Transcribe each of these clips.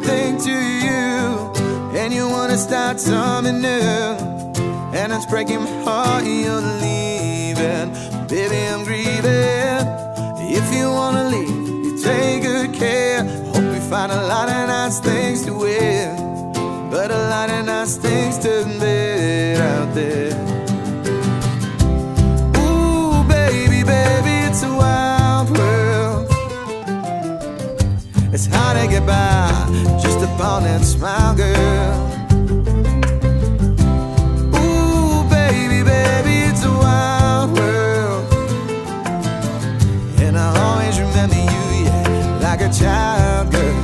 everything to you, and you wanna start something new, and it's breaking my heart you're leaving. Baby, I'm grieving. If you wanna leave, you take good care. Hope you find a lot of nice things to wear, but a lot of nice things to admit out there. Ooh, baby, baby, it's a wild world. It's hard to get by just upon that smile, girl. Ooh, baby, baby, it's a wild world. And I always remember you, yeah, like a child, girl.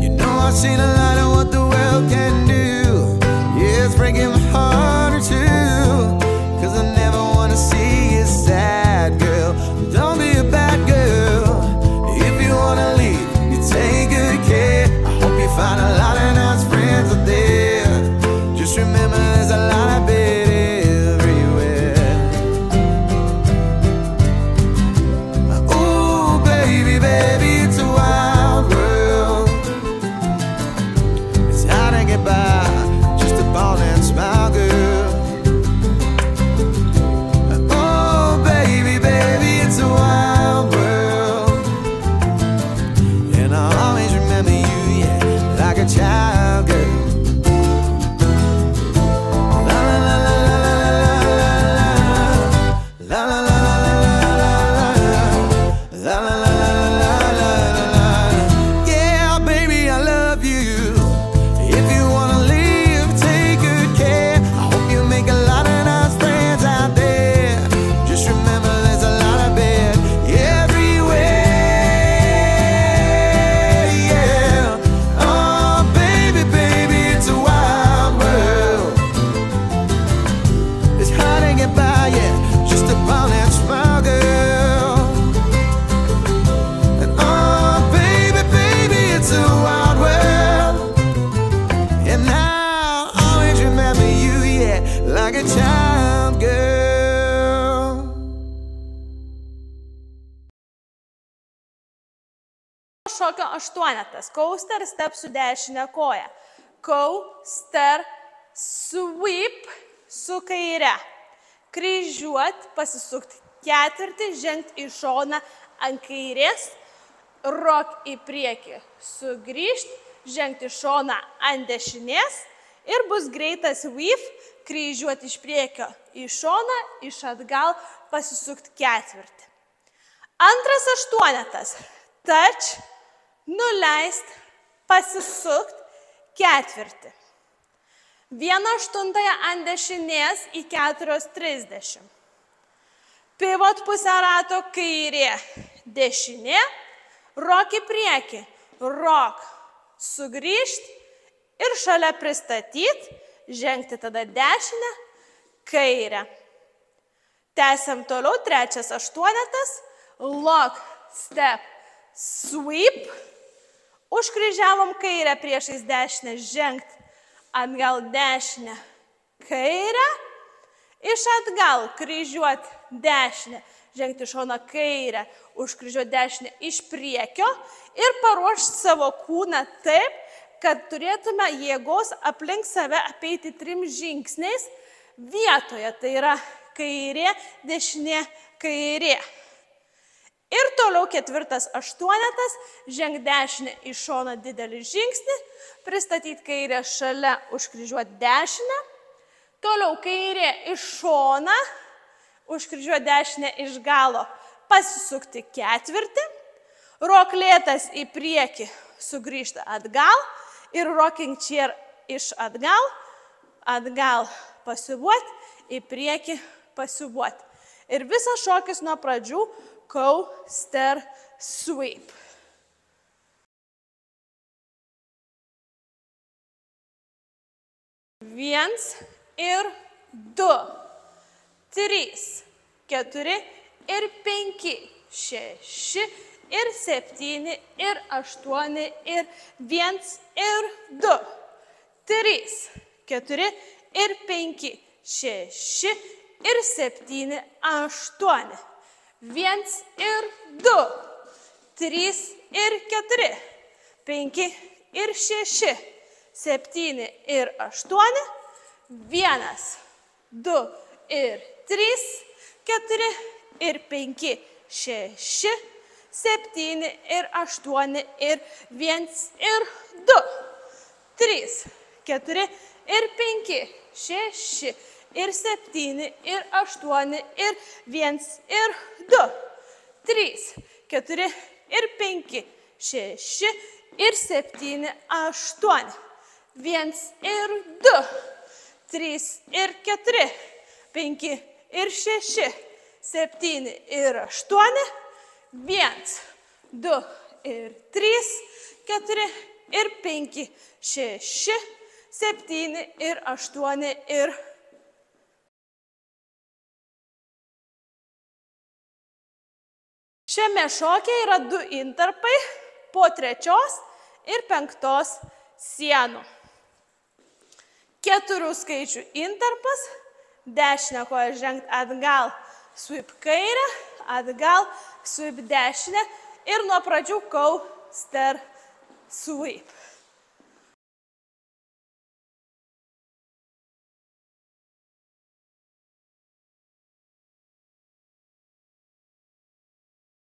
You know I've seen a lot of what the world can do. Yeah, it's breaking my heart too, 'cause I never wanna see you sad, girl. Don't be a bad girl. If you wanna leave, you take good care. I hope you find a lot of nice friends out there. Just remember there's a lot of bed everywhere. Ooh, baby, baby, it's a wild world. It's hard to get by just upon that smile, girl. Oh, baby, baby, it's a wild world. And I always remember you, yeah, like a child, girl. La la la la la la la la la la la la la. Yeah, baby, I love you. If you wanna leave, take good care. I hope you make a lot of nice friends out there. Just remember there's a lot of bed everywhere. Yeah. Oh, baby, baby, it's a wild world. It's hard to get by, yeah, just upon that smile, girl. And oh, baby, baby, it's a wild world. And I'll always remember you, yeah, like a child, girl. Šokio aštuonetas. Coaster, step su dešinė koja. Coaster, sweep su kaire. Kryžiuot, pasisukti ketvirtį, žengti į šoną ant kairės. Rock į priekį, sugrįžti, žengti į šoną ant dešinės. Ir bus greitas weave, kryžiuoti iš priekio į šoną, iš atgal pasisukti ketvirtį. Antras aštuonetas. Touch, nuleist, pasisukt ketvirtį. 1/8 ant dešinės į 4:30. Pivot pusę rato kairė, dešinė, rock į priekį, rock, sugrįžti ir šalia pristatyti, žengti tada dešinę, kairę. Tęsiam toliau, trečias aštuonetas, lock, step, sweep, užkryžiavom kairę priešais dešinę, žengti atgal dešinę, kairę, iš atgal kryžiuoti dešinę, žengti šoną kairę, užkryžiuoti dešinę iš priekio ir paruošti savo kūną taip, kad turėtume jėgos aplink save apeiti 3 žingsniais vietoje, tai yra kairė, dešinė, kairė. Ir toliau ketvirtas aštuonetas, žengti dešinę į šoną didelį žingsnį, pristatyti kairę šalia, užkryžiuoti dešinę, toliau kairė iš šoną, užkryžiuoti dešinę iš galo, pasisukti ketvirtį, rock lėtas į priekį, sugrįžti atgal ir rocking chair iš atgal, atgal pasiuvuoti, į priekį pasiuvuoti. Ir visas šokis nuo pradžių coaster sweep. Viens ir 2, 3, 4 ir 5, 6 ir 7 ir 8 ir 1 ir 2, 3, 4 ir 5, 6 ir 7, 8. 1 ir 2, 3 ir 4, 5 ir 6, 7 ir 8, 1, 2 ir 3, 4 ir 5, 6, 7 ir 8 ir 1 ir 2, 3, 4 ir 5, 6 ir 7 ir 8 ir 1 ir 2, 3, 4 ir 5, 6 ir 7, 8, 1 ir 2, 3 ir 4, 5 ir 6, 7 ir 8, 1, 2 ir 3, 4 ir 5, 6, 7 ir 8 ir. Šiame šokyje yra 2 intarpai po 3 ir 5 sienų. 4 skaičių intarpas, dešinę koją žengti atgal, sweep kairę, atgal, sweep dešinę ir nuo pradžių coaster sweep.